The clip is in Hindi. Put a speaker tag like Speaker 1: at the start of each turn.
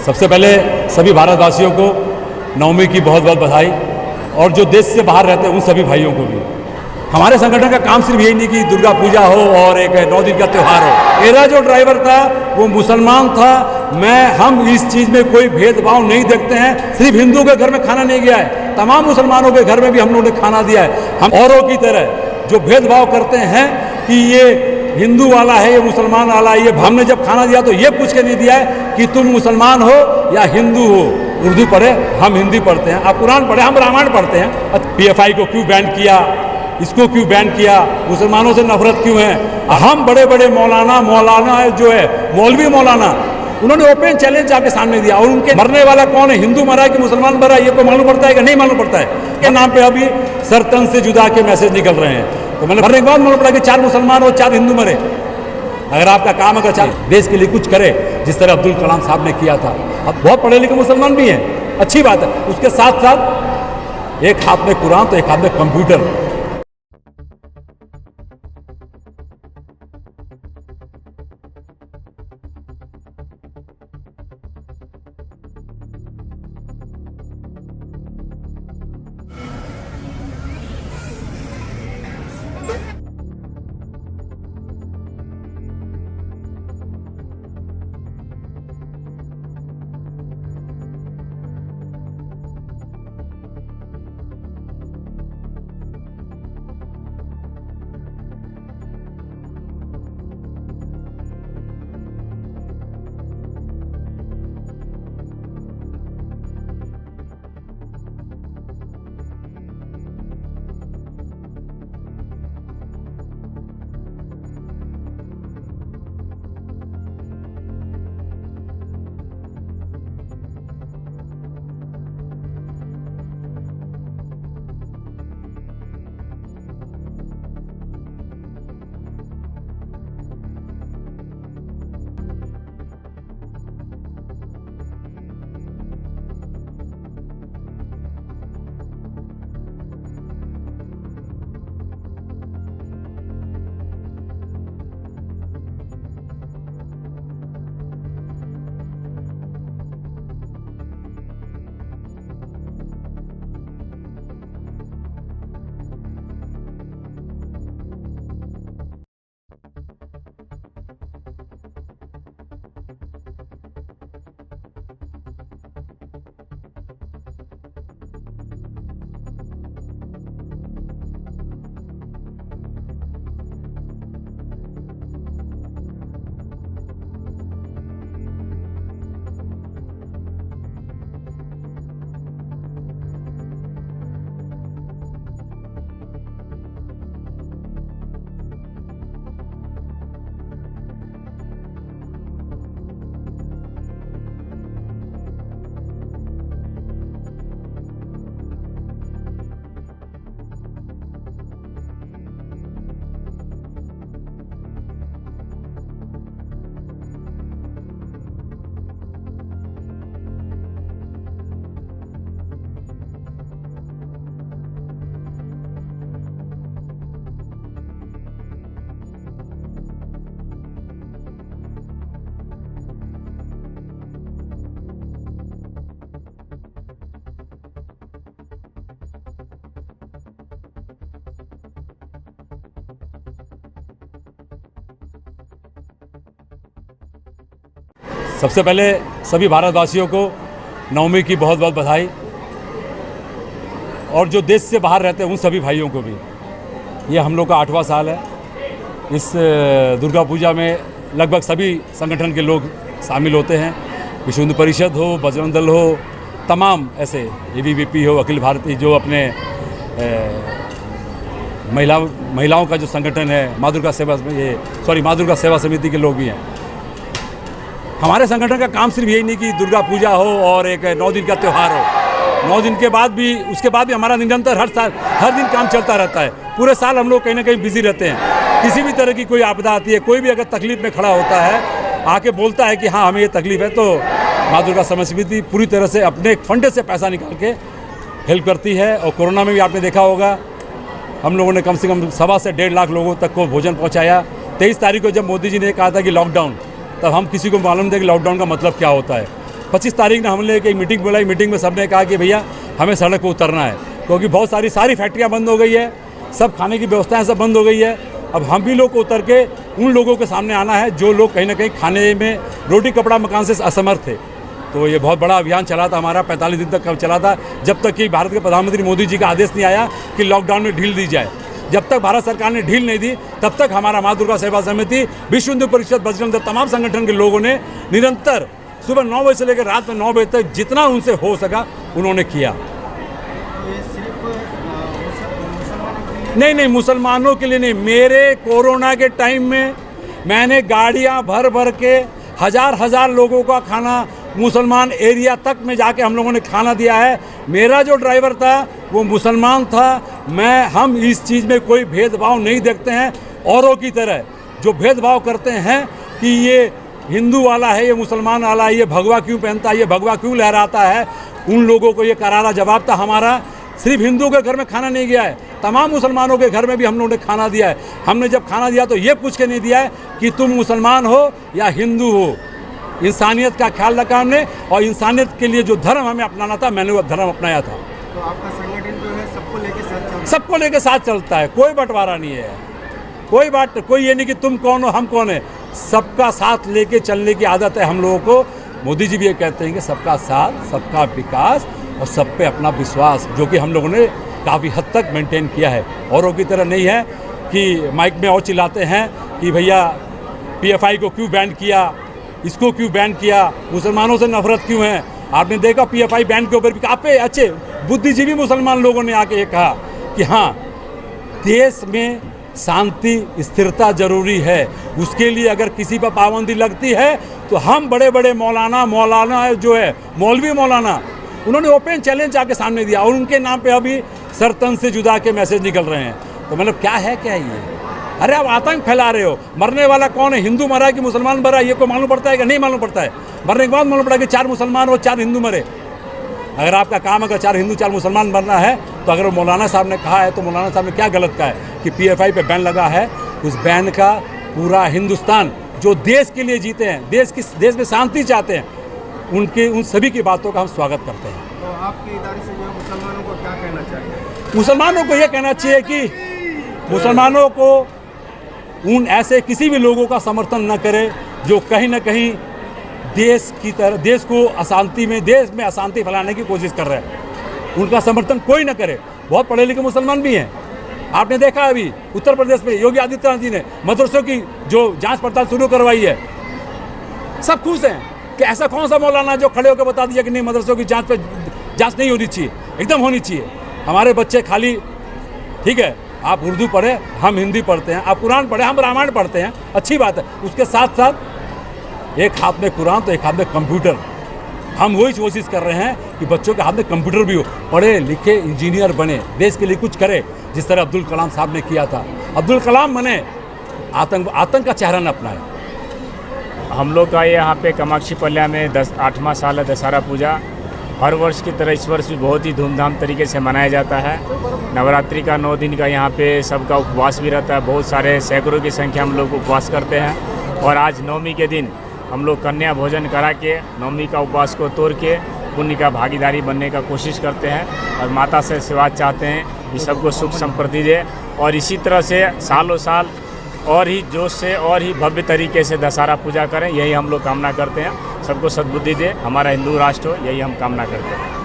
Speaker 1: सबसे पहले सभी भारतवासियों को नवमी की बहुत बहुत बधाई और जो देश से बाहर रहते हैं उन सभी भाइयों को भी। हमारे संगठन का काम सिर्फ यही नहीं कि दुर्गा पूजा हो और एक 9 दिन का त्यौहार हो। मेरा जो ड्राइवर था वो मुसलमान था। हम इस चीज़ में कोई भेदभाव नहीं देखते हैं। सिर्फ हिंदू के घर में खाना नहीं गया है, तमाम मुसलमानों के घर में भी हम लोगों ने खाना दिया है। हम औरों की तरह जो भेदभाव करते हैं कि ये हिंदू वाला है, ये मुसलमान वाला है, ये हमने जब खाना दिया तो ये पूछ के नहीं दिया है कि तुम मुसलमान हो या हिंदू हो। उर्दू पढ़े, हम हिंदी पढ़ते हैं। आप कुरान पढ़े, हम रामायण पढ़ते हैं। PFI को क्यों बैन किया, इसको क्यों बैन किया, मुसलमानों से नफरत क्यों है? हम बड़े बड़े मौलाना जो है मौलवी मौलाना, उन्होंने ओपन चैलेंज जाके सामने दिया। और उनके मरने वाला कौन है, हिंदू मरा है कि मुसलमान मरा है, ये तो मालूम पड़ता है कि नहीं मालूम पड़ता है। के नाम पे अभी सरतन से जुदा के मैसेज निकल रहे हैं। तो मैंने मरने के बाद मालूम पड़ा कि 4 मुसलमान और 4 हिंदू मरे। अगर आपका काम अगर 4 देश के लिए कुछ करे, जिस तरह अब्दुल कलाम साहब ने किया था। अब बहुत पढ़े लिखे मुसलमान भी हैं, अच्छी बात है। उसके साथ साथ एक हाथ में कुरान तो एक हाथ में कंप्यूटर। सबसे पहले सभी भारतवासियों को नवमी की बहुत बहुत बधाई और जो देश से बाहर रहते हैं उन सभी भाइयों को भी। ये हम लोग का 8वां साल है। इस दुर्गा पूजा में लगभग सभी संगठन के लोग शामिल होते हैं। विश्व हिंदू परिषद हो, बजरंग दल हो, तमाम ऐसे ABVP हो, अखिल भारतीय जो अपने महिलाओं का जो संगठन है, माँ दुर्गा सेवा समिति के लोग भी हैं। हमारे संगठन का काम सिर्फ यही नहीं कि दुर्गा पूजा हो और एक 9 दिन का त्यौहार हो। 9 दिन के बाद भी, उसके बाद भी हमारा निरंतर हर दिन काम चलता रहता है। पूरे साल हम लोग कहीं ना कहीं बिजी रहते हैं। किसी भी तरह की कोई आपदा आती है, कोई भी अगर तकलीफ में खड़ा होता है, आके बोलता है कि हाँ हमें ये तकलीफ है, तो माँ दुर्गा सेवा समिति पूरी तरह से अपने फंड से पैसा निकाल के हेल्प करती है। और कोरोना में भी आपने देखा होगा, हम लोगों ने कम से कम 1.25 से 1.5 लाख लोगों तक को भोजन पहुँचाया। 23 तारीख को जब मोदी जी ने कहा था कि लॉकडाउन, तब हम किसी को मालूम था कि लॉकडाउन का मतलब क्या होता है। 25 तारीख ने हमने एक मीटिंग बुलाई। मीटिंग में सबने कहा कि भैया हमें सड़क पर उतरना है, क्योंकि बहुत सारी फैक्ट्रियाँ बंद हो गई है, सब खाने की व्यवस्थाएँ सब बंद हो गई है। अब हम भी लोग को उतर के उन लोगों के सामने आना है जो लोग कहीं ना कहीं खाने में रोटी कपड़ा मकान से असमर्थ थे। तो ये बहुत बड़ा अभियान चला था हमारा, 45 दिन तक चला था, जब तक कि भारत के प्रधानमंत्री मोदी जी का आदेश नहीं आया कि लॉकडाउन में ढील दी जाए। जब तक भारत सरकार ने ढील नहीं दी तब तक हमारा माँ दुर्गा सेवा समिति, विश्व हिंदू परिषद, बजरंग दल, तमाम संगठन के लोगों ने निरंतर सुबह 9 बजे से लेकर रात में 9 बजे तक जितना उनसे हो सका उन्होंने किया। नहीं, मुसलमानों के लिए नहीं। मेरे कोरोना के टाइम में मैंने गाड़ियां भर भर के हजार लोगों का खाना मुसलमान एरिया तक में जाके हम लोगों ने खाना दिया है। मेरा जो ड्राइवर था वो मुसलमान था। हम इस चीज़ में कोई भेदभाव नहीं देखते हैं। औरों की तरह जो भेदभाव करते हैं कि ये हिंदू वाला है, ये मुसलमान वाला है, ये भगवा क्यों पहनता है, ये भगवा क्यों लहराता है, उन लोगों को ये करारा जवाब था हमारा। सिर्फ हिंदुओं के घर में खाना नहीं गया है, तमाम मुसलमानों के घर में भी हम लोगों ने खाना दिया है। हमने जब खाना दिया तो ये पूछ के नहीं दिया है कि तुम मुसलमान हो या हिंदू हो। इंसानियत का ख्याल रखा हमने, और इंसानियत के लिए जो धर्म हमें अपनाना था मैंने वो धर्म अपनाया था।
Speaker 2: तो आपका संगठन जो है
Speaker 1: सबको लेके साथ चलता है, कोई बंटवारा नहीं है, कोई ये नहीं कि तुम कौन हो हम कौन है। सबका साथ लेके चलने की आदत है हम लोगों को। मोदी जी भी ये कहते हैं कि सबका साथ, सबका विकास और सब पे अपना विश्वास, जो कि हम लोगों ने काफ़ी हद तक मेंटेन किया है। औरों की तरह नहीं है कि माइक में और चिल्लाते हैं कि भैया PFI को क्यों बैन किया, इसको क्यों बैन किया, मुसलमानों से नफरत क्यों है। आपने देखा PFI बैन के ऊपर भी काफ़ी अच्छे बुद्धिजीवी मुसलमान लोगों ने आके ये कहा कि हाँ, देश में शांति स्थिरता जरूरी है, उसके लिए अगर किसी पर पाबंदी लगती है तो हम बड़े बड़े मौलाना जो है मौलवी मौलाना, उन्होंने ओपन चैलेंज आके सामने दिया और उनके नाम पे अभी सरतन से जुदा के मैसेज निकल रहे हैं। तो मतलब क्या है ये? अरे आप आतंक फैला रहे हो। मरने वाला कौन है, हिंदू मरा है कि मुसलमान मरा है, ये को मालूम पड़ता है कि नहीं मालूम पड़ता है? मरने के बाद मालूम पड़ा कि 4 मुसलमान और 4 हिंदू मरे। अगर आपका काम अगर 4 हिंदू 4 मुसलमान मरना है तो अगर मौलाना साहब ने कहा है तो मौलाना साहब ने क्या गलत कहा है कि PFI पे बैन लगा है। उस बैन का पूरा हिंदुस्तान जो देश के लिए जीते हैं, देश में शांति चाहते हैं, उन सभी की बातों का हम स्वागत करते हैं।
Speaker 2: तो आपके इदारे से जो मुसलमानों को क्या कहना चाहिए?
Speaker 1: मुसलमानों को ये कहना चाहिए कि मुसलमानों को उन ऐसे किसी भी लोगों का समर्थन न करे जो कहीं ना कहीं देश को अशांति में, देश में अशांति फैलाने की कोशिश कर रहे हैं। उनका समर्थन कोई न करे। बहुत पढ़े लिखे मुसलमान भी हैं। आपने देखा अभी उत्तर प्रदेश में योगी आदित्यनाथ जी ने मदरसों की जो जांच पड़ताल शुरू करवाई है। सब खुश हैं कि ऐसा कौन सा मौलाना जो खड़े होकर बता दिया कि नहीं मदरसों की जांच नहीं होनी चाहिए, एकदम होनी चाहिए। हमारे बच्चे खाली, ठीक है, आप उर्दू पढ़े, हम हिंदी पढ़ते हैं, आप कुरान पढ़े, हम रामायण पढ़ते हैं, अच्छी बात है। उसके साथ साथ एक हाथ में कुरान तो एक हाथ में कंप्यूटर। हम वही कोशिश कर रहे हैं कि बच्चों के हाथ में कंप्यूटर भी हो, पढ़े लिखे इंजीनियर बने, देश के लिए कुछ करे, जिस तरह अब्दुल कलाम साहब ने किया था। अब्दुल कलाम बने, आतंक का चेहरा न अपनाए।
Speaker 3: हम लोग का यहाँ पे कामाक्षी पल्या में 8वां साल है दशहरा पूजा। हर वर्ष की तरह इस वर्ष भी बहुत ही धूमधाम तरीके से मनाया जाता है। नवरात्रि का 9 दिन का यहाँ पे सबका उपवास भी रहता है। बहुत सारे सैकड़ों की संख्या हम लोग उपवास करते हैं। और आज नवमी के दिन हम लोग कन्या भोजन करा के नवमी का उपवास को तोड़ के पुण्य का भागीदारी बनने का कोशिश करते हैं और माता से आशीर्वाद चाहते हैं कि सबको सुख समृद्धि दे। और इसी तरह से सालों साल और ही जोश से और ही भव्य तरीके से दशहरा पूजा करें, यही हम लोग कामना करते हैं। सबको सद्बुद्धि दे, हमारा हिंदू राष्ट्र हो, यही हम कामना करते हैं।